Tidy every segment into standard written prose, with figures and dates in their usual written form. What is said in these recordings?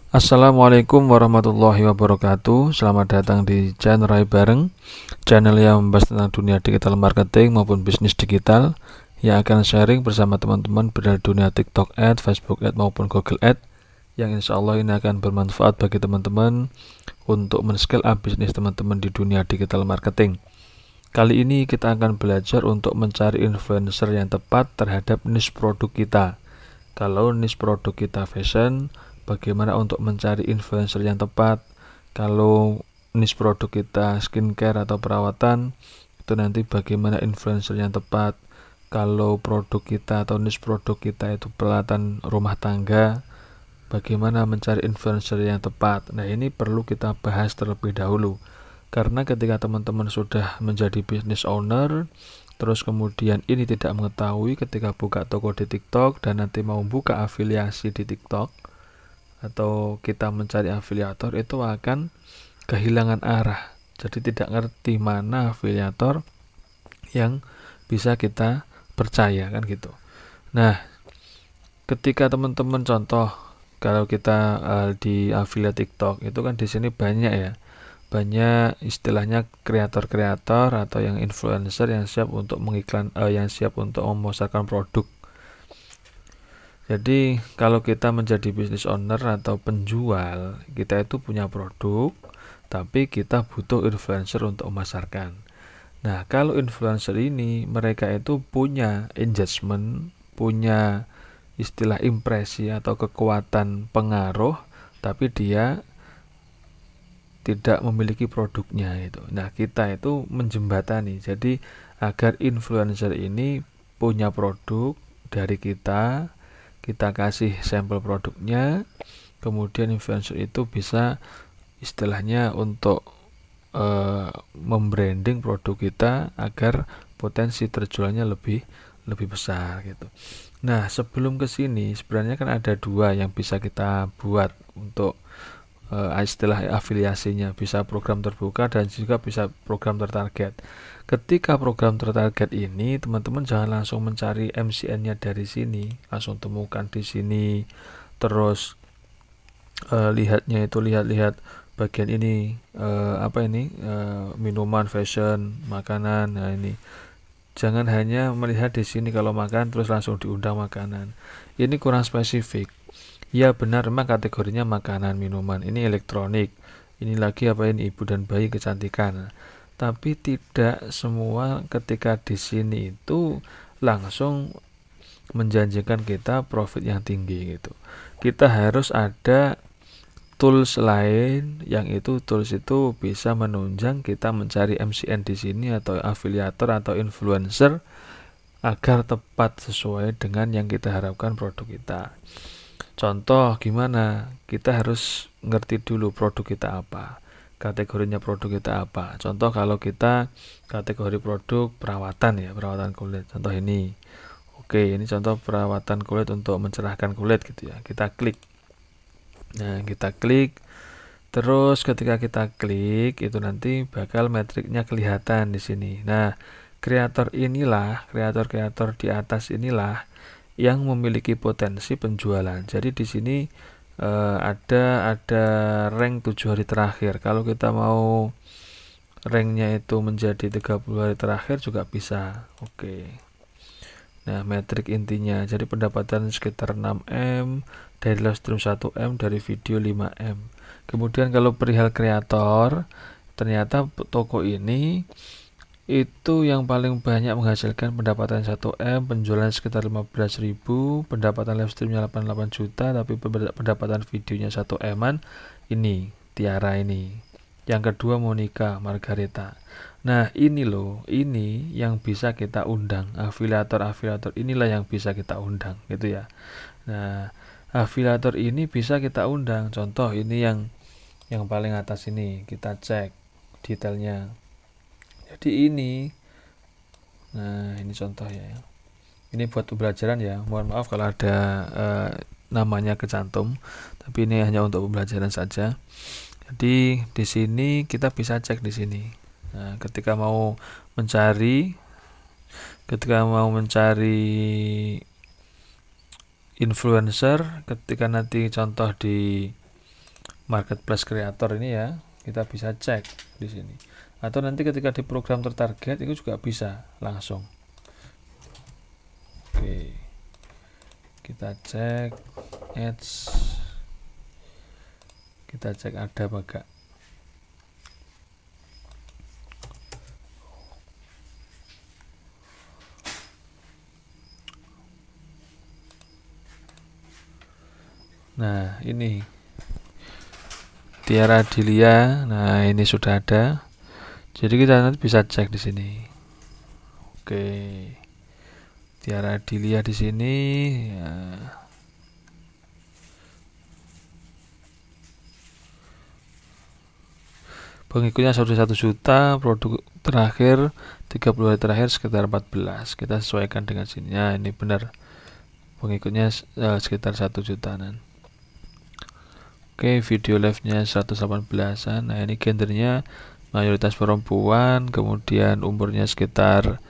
Assalamualaikum warahmatullahi wabarakatuh. Selamat datang di channel Rai Bareng, channel yang membahas tentang dunia digital marketing maupun bisnis digital, yang akan sharing bersama teman-teman dari dunia TikTok Ad, Facebook Ad maupun Google Ad, yang insya Allah ini akan bermanfaat bagi teman-teman untuk men-scale up bisnis teman-teman di dunia digital marketing. Kali ini kita akan belajar untuk mencari influencer yang tepat terhadap niche produk kita. Kalau niche produk kita fashion, bagaimana untuk mencari influencer yang tepat. Kalau niche produk kita skincare atau perawatan, itu nanti bagaimana influencer yang tepat. Kalau produk kita atau niche produk kita itu peralatan rumah tangga, bagaimana mencari influencer yang tepat. Nah, ini perlu kita bahas terlebih dahulu. Karena ketika teman-teman sudah menjadi business owner, terus kemudian ini tidak mengetahui ketika buka toko di TikTok dan nanti mau buka afiliasi di TikTok, atau kita mencari afiliator, itu akan kehilangan arah. Jadi tidak ngerti mana afiliator yang bisa kita percaya, kan gitu. Nah, ketika teman-teman contoh kalau kita di affiliate TikTok itu kan di sini banyak ya, banyak istilahnya kreator-kreator atau yang influencer yang siap untuk yang siap untuk memasarkan produk. Jadi kalau kita menjadi business owner atau penjual, kita itu punya produk, tapi kita butuh influencer untuk memasarkan. Nah, kalau influencer ini mereka itu punya engagement, punya istilah impresi atau kekuatan pengaruh, tapi dia tidak memiliki produknya itu. Nah, kita itu menjembatani. Jadi agar influencer ini punya produk dari kita kasih sampel produknya, kemudian influencer itu bisa istilahnya untuk membranding produk kita agar potensi terjualnya lebih besar gitu. Nah, sebelum ke sini sebenarnya kan ada dua yang bisa kita buat untuk istilah afiliasinya, bisa program terbuka dan juga bisa program tertarget. Ketika program tertarget ini, teman-teman jangan langsung mencari MCN-nya dari sini, langsung temukan di sini, terus lihat bagian ini, minuman, fashion, makanan. Nah, ini jangan hanya melihat di sini kalau makan terus langsung diundang makanan. Ini kurang spesifik. Ya benar, memang kategorinya makanan, minuman, ini elektronik, ini lagi ini ibu dan bayi kecantikan. Tapi tidak semua ketika di sini itu langsung menjanjikan kita profit yang tinggi gitu. Kita harus ada tools lain, yang itu tools itu bisa menunjang kita mencari MCN di sini atau afiliator atau influencer agar tepat sesuai dengan yang kita harapkan produk kita. Contoh gimana? Kita harus ngerti dulu produk kita apa, kategorinya produk kita apa. Contoh kalau kita kategori produk perawatan ya, perawatan kulit. Contoh ini. Oke, ini contoh perawatan kulit untuk mencerahkan kulit gitu ya. Kita klik. Nah, kita klik. Terus ketika kita klik itu nanti bakal metriknya kelihatan di sini. Nah, kreator di atas inilah yang memiliki potensi penjualan. Jadi di sini ada rank 7 hari terakhir. Kalau kita mau ranknya itu menjadi 30 hari terakhir juga bisa. Oke. Nah, metrik intinya jadi pendapatan sekitar 6M, dari live stream 1M, dari video 5M. Kemudian kalau perihal kreator, ternyata toko ini itu yang paling banyak menghasilkan pendapatan 1M, penjualan sekitar 15.000, pendapatan live streamnya 88 juta, tapi pendapatan videonya 1M-an. Ini Tiara ini. Yang kedua Monica Margareta. Nah, ini loh, ini yang bisa kita undang. Afiliator inilah yang bisa kita undang gitu ya. Nah, afiliator ini bisa kita undang. Contoh ini yang paling atas ini, kita cek detailnya. Jadi ini, nah ini contoh ya. Ini buat pembelajaran ya. Mohon maaf kalau ada namanya kecantum, tapi ini hanya untuk pembelajaran saja. Jadi di sini kita bisa cek di sini. Nah, ketika mau mencari influencer, ketika nanti contoh di marketplace kreator ini ya, kita bisa cek di sini. Atau nanti ketika di program tertarget itu juga bisa langsung. Oke, kita cek ads, kita cek ada apa enggak. Nah, ini Tiara Dilia. Nah, ini sudah ada. Jadi kita nanti bisa cek di sini. Oke. Tiara Dilia di sini ya. Pengikutnya 1 juta, produk terakhir 30 hari terakhir sekitar 14. Kita sesuaikan dengan sini. Ya, ini benar. Pengikutnya sekitar 1 jutaan. Oke, video live-nya 118-an. Nah, ini gendernya mayoritas perempuan, kemudian umurnya sekitar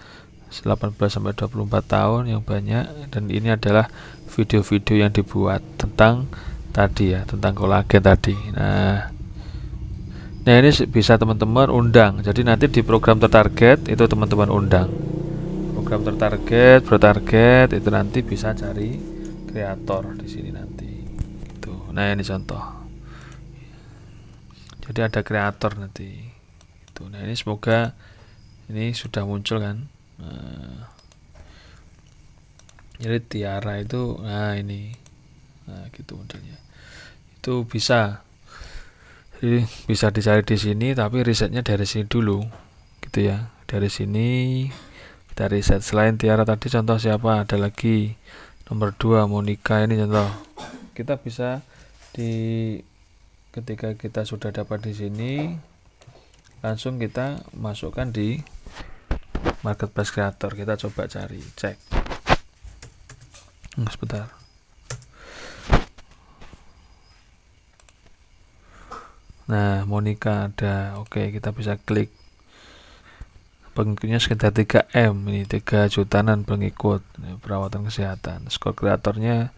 18 sampai 24 tahun yang banyak, dan ini adalah video-video yang dibuat tentang tadi ya, tentang kolagen tadi. Nah, ini bisa teman-teman undang. Jadi nanti di program tertarget itu teman-teman undang. Program tertarget, bertarget itu nanti bisa cari kreator di sini nanti. Itu. Nah, ini contoh. Jadi ada kreator nanti. Itu. Nah, ini semoga ini sudah muncul kan. Jadi Tiara itu, nah ini, nah gitu modelnya. Itu bisa. Jadi bisa dicari di sini, tapi risetnya dari sini dulu, gitu ya. Dari sini kita riset. Selain Tiara tadi contoh siapa? Ada lagi nomor 2 Monica, ini contoh. Kita bisa ketika kita sudah dapat di sini, langsung kita masukkan di marketplace kreator. Kita coba cari, cek. Sebentar. Nah, Monica ada. Oke, kita bisa klik. Pengikutnya sekitar 3M, ini 3 jutaan pengikut. Ini perawatan kesehatan. Skor kreatornya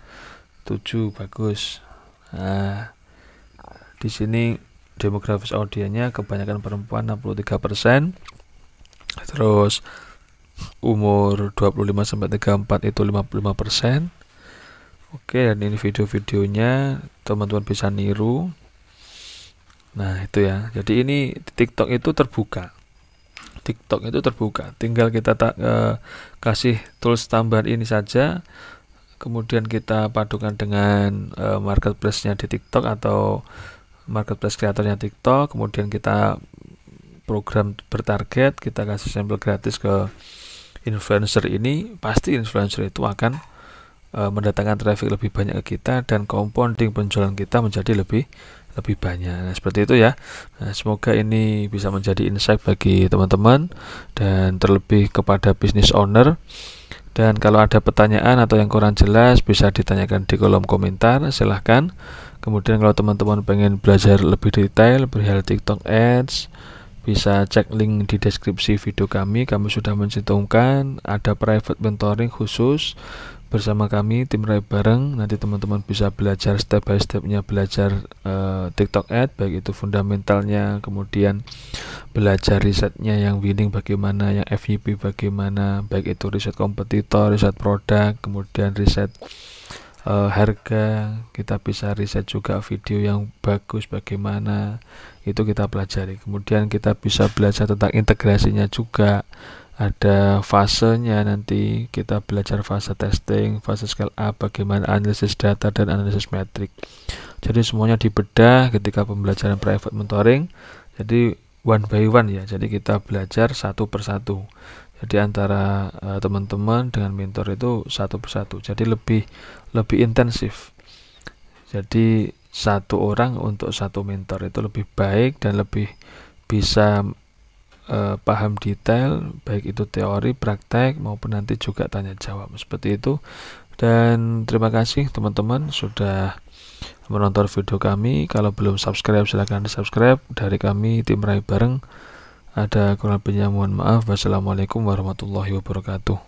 7, bagus. Nah, di sini demografis audiennya kebanyakan perempuan 63%. Terus umur 25 sampai 34 itu 55%. Oke, dan ini video-videonya teman-teman bisa niru. Nah, itu ya. Jadi ini TikTok itu terbuka. TikTok itu terbuka. Tinggal kita kasih tools tambahan ini saja. Kemudian kita padukan dengan marketplace-nya di TikTok atau marketplace kreatornya TikTok, kemudian kita program bertarget, kita kasih sampel gratis ke influencer ini, pasti influencer itu akan mendatangkan traffic lebih banyak ke kita dan compounding penjualan kita menjadi lebih banyak. Nah, seperti itu ya. Nah, semoga ini bisa menjadi insight bagi teman-teman dan terlebih kepada business owner. Dan kalau ada pertanyaan atau yang kurang jelas bisa ditanyakan di kolom komentar, silahkan. Kemudian kalau teman-teman pengen belajar lebih detail perihal TikTok Ads, bisa cek link di deskripsi video kami. Kami sudah mencantumkan ada private mentoring khusus bersama kami tim Rai Bareng. Nanti teman-teman bisa belajar step by stepnya belajar TikTok Ads, baik itu fundamentalnya, kemudian belajar risetnya yang winning bagaimana, yang FYP bagaimana, baik itu riset kompetitor, riset produk, kemudian riset harga. Kita bisa riset juga video yang bagus bagaimana, itu kita pelajari. Kemudian kita bisa belajar tentang integrasinya juga, ada fasenya, nanti kita belajar fase testing, fase scale up, bagaimana analisis data dan analisis metrik. Jadi semuanya dibedah ketika pembelajaran private mentoring. Jadi one by one ya, jadi kita belajar satu persatu. Jadi antara teman-teman dengan mentor itu satu persatu. Jadi lebih intensif. Jadi satu orang untuk satu mentor itu lebih baik dan lebih bisa paham detail, baik itu teori, praktek maupun nanti juga tanya jawab seperti itu. Dan terima kasih teman-teman sudah menonton video kami. Kalau belum subscribe silahkan di subscribe. Dari kami tim Rai Bareng, ada kurang lebihnya mohon maaf. Wassalamualaikum warahmatullahi wabarakatuh.